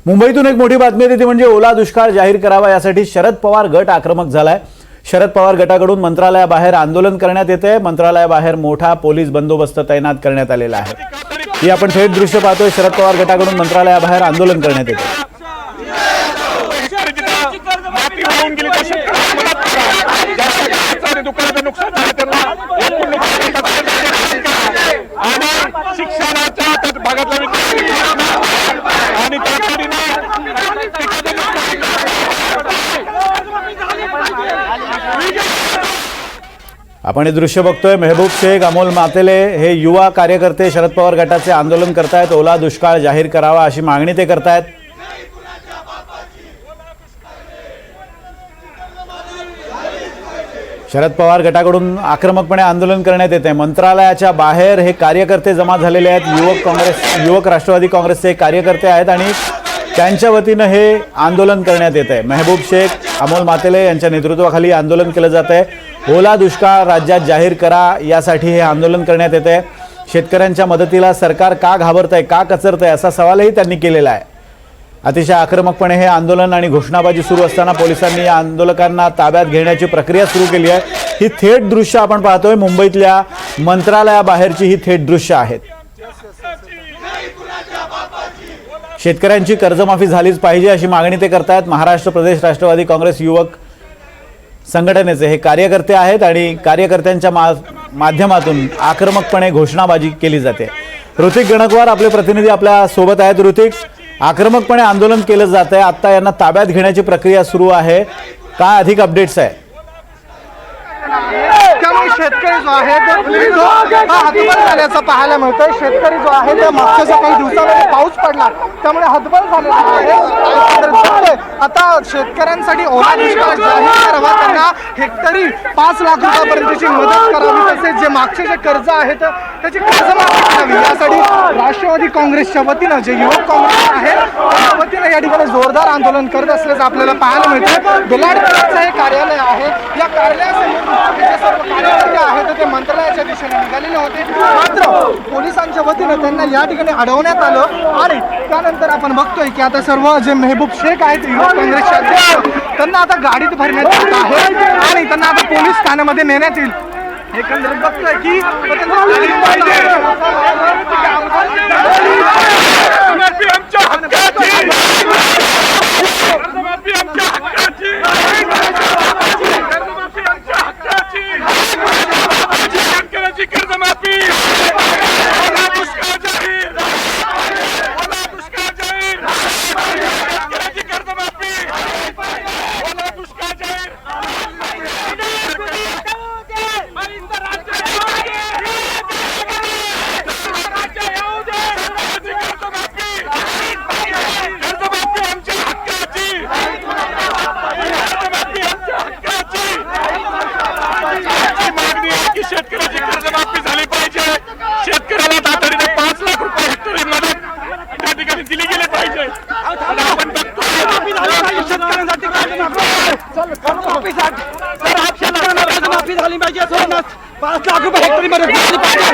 मुंबईतून एक मोठी बातमी येते ती म्हणजे ओला दुष्काळ जाहीर करावा यासाठी शरद पवार गट आक्रमक झालाय। शरद पवार गटाकडून मंत्रालयाबाहेर आंदोलन करण्यात येते। मंत्रालयाबाहेर मोठा पोलीस बंदोबस्त तैनात करण्यात आलेला आहे। ही आपण थेट दृश्य पाहतोय। शरद पवार गटाकडून मंत्रालयाबाहेर आंदोलन करण्यात येते। आपण हे दृश्य बघतोय। मेहबूब शेख, अमोल मातेले हे युवा कार्यकर्ते शरद पवार गटाचे आंदोलन करतायत। ओला दुष्काळ जाहीर करावा अशी मागणी ते करतायत। शरद पवार गटाकडून आक्रमकपणे आंदोलन करण्यात येते। मंत्रालयाच्या बाहेर हे कार्यकर्ते जमा झालेले आहेत। युवक राष्ट्रवादी काँग्रेसचे कार्यकर्ते आहेत आणि त्यांच्या वतीने हे आंदोलन करण्यात येते। मेहबूब शेख, अमोल मातेले यांच्या नेतृत्वाखाली आंदोलन केलं जातंय। ओला दुष्काळ राज्यात जाहीर करा यासाठी हे आंदोलन करण्यात येते। शेतकऱ्यांच्या मदतीला सरकार का घाबरतंय, का कचरतंय असा सवालही त्यांनी केलेला आहे। अतिशय आक्रमकपणे हे आंदोलन आणि घोषणाबाजी सुरू असताना पोलिसांनी या आंदोलकांना ताब्यात घेण्याची प्रक्रिया सुरू केली आहे। ही थेट दृश्य आपण पाहतोय। मुंबईतल्या मंत्रालयाबाहेरची ही थेट दृश्य आहेत। शेतकऱ्यांची कर्जमाफी झालीच पाहिजे अशी मागणी ते करतायत। महाराष्ट्र प्रदेश राष्ट्रवादी काँग्रेस युवक संघटनेचे हे कार्यकर्ते आहेत आणि कार्यकर्त्यांच्या माध्यमातून आक्रमकपणे घोषणाबाजी केली जाते। ऋतिक गणकवार आपले प्रतिनिधी आपल्या सोबत आहेत। ऋतिक, आक्रमकपणे आंदोलन केलं जात आहे, आता यांना ताब्यात घेण्याची प्रक्रिया सुरू आहे, काय अधिक अपडेट्स आहे? त्यामुळे शेतकरी जो आहे तो हतबल झाल्याचं पाहायला मिळतंय। शेतकरी जो आहे ते मागच्या काही दिवसांमध्ये पाऊस पडला त्यामुळे हतबल झालेला आहे। आता शेतकऱ्यांसाठी ओला दुष्काळ जाहीर करावा, त्यांना हेक्टरी 5 लाख रुपयापर्यंतची मदत करावी, तसेच जे मागचे जे कर्ज आहेत त्याची कर्जमाफी करावी यासाठी राष्ट्रवादी काँग्रेसच्या वतीनं जे युवक काँग्रेस आहे त्या वतीनं या ठिकाणी जोरदार आंदोलन करत असल्याचं आपल्याला पाहायला मिळतं। बेलाडकरांचं हे कार्यालय आहे। या कार्यालयासमोर सर्व कार्यकर्ते आहेत ते मंत्रालयाच्या दिशेने निघालेले होते, मात्र पोलिसांच्या वतीनं त्यांना या ठिकाणी अडवण्यात आलं आणि त्यानंतर आपण बघतोय की आता सर्व जे मेहबूब शेख आहेत युवक काँग्रेसचे अध्यक्ष त्यांना आता गाडीत भरण्यात येत आहे आणि त्यांना आता पोलीस ठाण्यामध्ये नेण्यात येईल। एकंदरीत बघतोय की शेतकऱ्याची कर्जमाफी झाली पाहिजे। शेतकऱ्याला तातडीने 5 लाख रुपये हेक्टरी मदत त्या ठिकाणी दिली गेली पाहिजे। आपण बघतो शेतकऱ्यांसाठी कर्जमाफी झाली पाहिजे। 5 लाख रुपये हेक्टरी मदत दिली पाहिजे।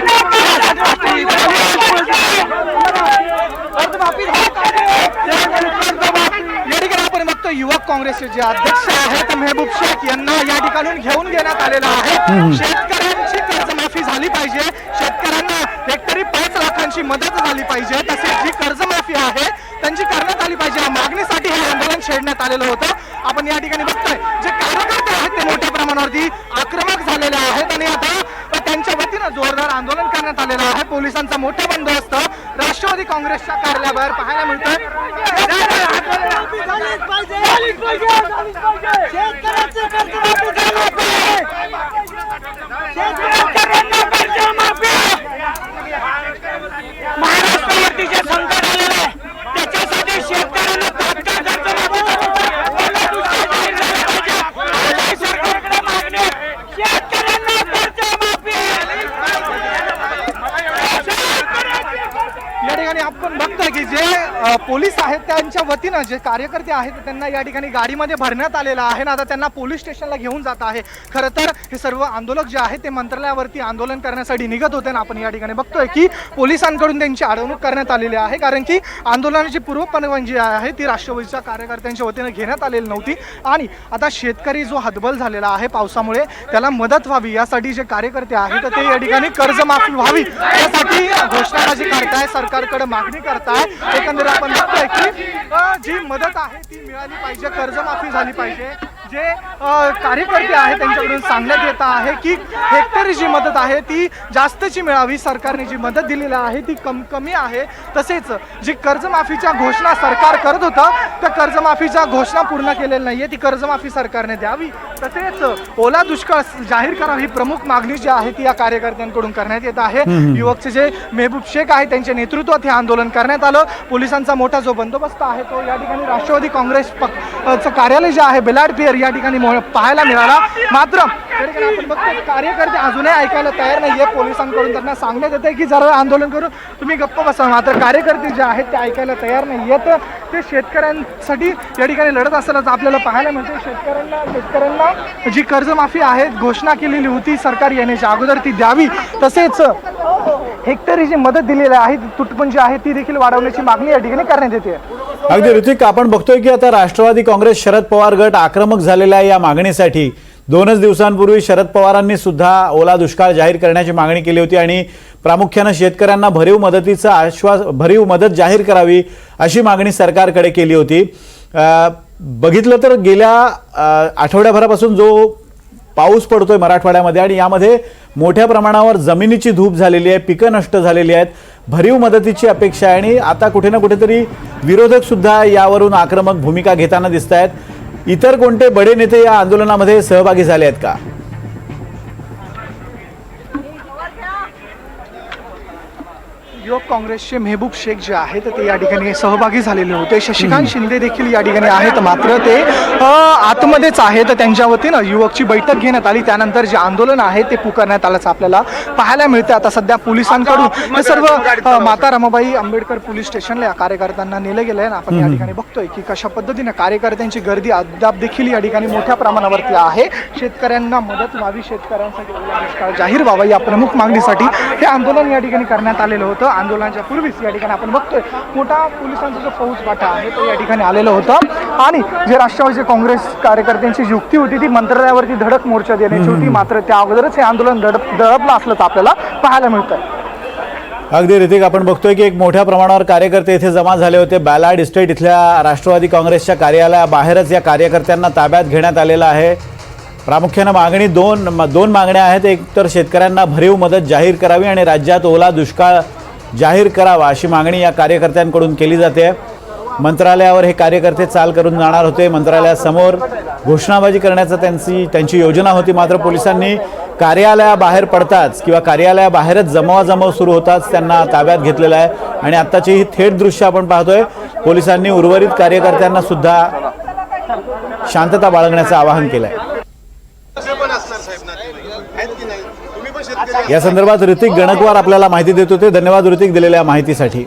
आपण बघतो युवक काँग्रेसचे जे अध्यक्ष आहेत मेहबूब शेख यांना या ठिकाणी घेऊन घेण्यात आलेलं आहे। शेतकऱ्यांची कर्जमाफी झाली पाहिजे, शेतकऱ्यांना हेक्टरी 5 लाखांची मदत झाली पाहिजे, तसेच जी कर्जमाफी आहे त्यांची करण्यात आली पाहिजे या मागणीसाठी हे आंदोलन छेडण्यात आलेलं होतं। आपण या ठिकाणी बघतोय जे कार्यकर्ते आहेत ते मोठ्या प्रमाणावरती आक्रमक झालेले आहेत आणि आता त्यांच्या वतीनं जोरदार आंदोलन करण्यात आलेलं आहे। पोलिसांचा मोठा बंदोबस्त राष्ट्रवादी काँग्रेसच्या कार्यालयाबाहेर पाहायला मिळतोय। महाराष्ट्रावरती जे संकट आलेलं आहे त्याच्यासाठी शेतकऱ्यांना सरकारकडे मागणी शेतकऱ्यांना कर्जमाफी। या ठिकाणी आपण बघतोय की जे पोलीस आहेत त्यांच्या वतीनं जे कार्यकर्ते आहेत त्यांना या ठिकाणी गाडीमध्ये भरण्यात आलेलं आहे ना आता त्यांना पोलीस स्टेशनला घेऊन जात आहे। खरं तर हे सर्व आंदोलक जे आहेत ते मंत्रालयावरती आंदोलन करण्यासाठी निघत होते ना आपण या ठिकाणी बघतोय की पोलिसांकडून त्यांची अडवणूक करण्यात आलेली आहे, कारण की आंदोलनाची पूर्वपरवानगी जी आहे ती राष्ट्रवादीच्या कार्यकर्त्यांच्या वतीनं घेण्यात आलेली नव्हती आणि आता शेतकरी जो हतबल झालेला आहे पावसामुळे त्याला मदत व्हावी यासाठी जे कार्यकर्ते आहेत ते या ठिकाणी कर्जमाफी व्हावी यासाठी घोषणाबाजी करताय, सरकारकडे मागणी करताय। एकंदरीत आपण बघतोय की जी मदत आहे ती मिळाली पाहिजे, कर्जमाफी झाली पाहिजे। जे कार्यकर्ते आहेत त्यांच्याकडून सांगण्यात येत आहे की हेक्टरी जी मदत आहे ती जास्तची मिळावी, सरकारने जी मदत दिलेली आहे ती कमी आहे। तसेच जी कर्जमाफीच्या घोषणा सरकार करत होतं त्या कर्जमाफीच्या घोषणा पूर्ण केलेल्या नाहीये, ती कर्जमाफी सरकारने द्यावी। तसेच ओला दुष्काळ जाहीर करावा ही प्रमुख मागणी जी आहे ती या कार्यकर्त्यांकडून करण्यात येत आहे। युवकचे जे मेहबूब शेख आहे त्यांच्या नेतृत्वात हे आंदोलन करण्यात आलं। पोलिसांचा मोठा जो बंदोबस्त आहे तो या ठिकाणी राष्ट्रवादी काँग्रेसचं कार्यालय जे आहे बेलाड पियर या ठिकाणी पाहायला मिळाला। मात्र या ठिकाणी आपण बघतो कार्यकर्ते अजूनही ऐकायला तयार नाहीये। पोलिसांकडून त्यांना सांगण्यात येते की जरा आंदोलन करून तुम्ही गप्प बसा, मात्र कार्यकर्ते जे आहेत ते ऐकायला तयार नाहीयेत। ते शेतकऱ्यांसाठी या ठिकाणी लढत असतानाच आपल्याला पाहायला मिळते। शेतकऱ्यांना जी कर्जमाफी आहे घोषणा केलेली होती सरकार येण्याच्या अगोदर ती द्यावी, तसेच हेक्टरी जी मदत दिलेली आहे ती तुटपुंजी जी आहे ती देखील वाढवण्याची मागणी या ठिकाणी करण्यात येते। अगदी ऋतिक, आपण बघतोय की आता राष्ट्रवादी काँग्रेस शरद पवार गट आक्रमक झालेला आहे या मागणीसाठी। 2च दिवसांपूर्वी शरद पवारांनी सुद्धा ओला दुष्काळ जाहीर करण्याची मागणी केली होती आणि प्रामुख्यानं शेतकऱ्यांना भरीव मदत जाहीर करावी अशी मागणी सरकारकडे केली होती। बघितलं तर गेल्या आठवड्याभरापासून जो पाऊस पडतोय मराठवाड्यामध्ये आणि यामध्ये मोठ्या प्रमाणावर जमिनीची धूप झालेली आहे, पिकं नष्ट झालेली आहेत, भरीव मदतीची अपेक्षा आहे आणि आता कुठे ना कुठेतरी विरोधक सुद्धा यावरून आक्रमक भूमिका घेताना दिसत आहेत। इतर कोणते बडे नेते या आंदोलनामध्ये सहभागी झाले आहेत का? युवक काँग्रेसचे मेहबूब शेख जे आहेत ते या ठिकाणी सहभागी झालेले होते। शशिकांत शिंदे देखील या ठिकाणी आहेत, मात्र ते आतमध्येच आहेत। त्यांच्या वतीनं युवकची बैठक घेण्यात आली, त्यानंतर जे आंदोलन आहे ते पुकारण्यात आल्याचं आपल्याला पाहायला मिळतं। आता सध्या पोलिसांकडून हे सर्व माता रमाबाई आंबेडकर पोलीस स्टेशनला या कार्यकर्त्यांना नेलं गेलं आहे। आपण या ठिकाणी बघतोय की कशा पद्धतीने कार्यकर्त्यांची गर्दी अद्याप देखील या ठिकाणी मोठ्या प्रमाणावरती आहे। शेतकऱ्यांना मदत व्हावी, शेतकऱ्यांसाठी ओला दुष्काळ जाहीर व्हावा या प्रमुख मागणीसाठी हे आंदोलन या ठिकाणी करण्यात आलेलं होतं। आंदोलनाच्या पूर्वीच या ठिकाणी आपण बघतोय मोठा पोलिसांचा जो फौजफाटा आहे तो या ठिकाणी आलेलं होतं आणि जे राष्ट्रवादी काँग्रेस कार्यकर्त्यांची युक्ती होती ती मंत्रालयावरती धडक मोर्चा देण्याची होती, मात्र त्या अगोदरच हे आंदोलन दडपलं असल्याचं आपल्याला पाहायला मिळतंय। अगदी ऋतिक, आपण बघतोय की एक मोठ्या प्रमाणावर कार्यकर्ते इथे जमा झाले होते। बॅलाड इस्टेट इथल्या राष्ट्रवादी काँग्रेसच्या कार्यालयाबाहेरच या कार्यकर्त्यांना ताब्यात घेण्यात आलेलं आहे। प्रामुख्यानं मागणी दोन मागण्या आहेत। एक तर शेतकऱ्यांना भरीव मदत जाहीर करावी आणि राज्यात ओला दुष्काळ जाहीर करावा अशी मागणी या कार्यकर्त्यांकडून केली जाते। मंत्रालयावर हे कार्यकर्ते चाल करून जाणार होते, मंत्रालयासमोर घोषणाबाजी करण्याची त्यांची योजना होती, मात्र पोलिसांनी कार्यालयाबाहेर पडताच किंवा कार्यालयाबाहेरच जमवाजमव सुरू होताच त्यांना ताब्यात घेतलेलं आहे आणि आत्ताची ही थेट दृश्य आपण पाहतोय। पोलिसांनी उर्वरित कार्यकर्त्यांना सुद्धा शांतता बाळगण्याचं आवाहन केलं आहे। या संदर्भात ऋतिक गणकवार आपल्याला माहिती देत होते। धन्यवाद ऋतिक दिलेल्या माहितीसाठी।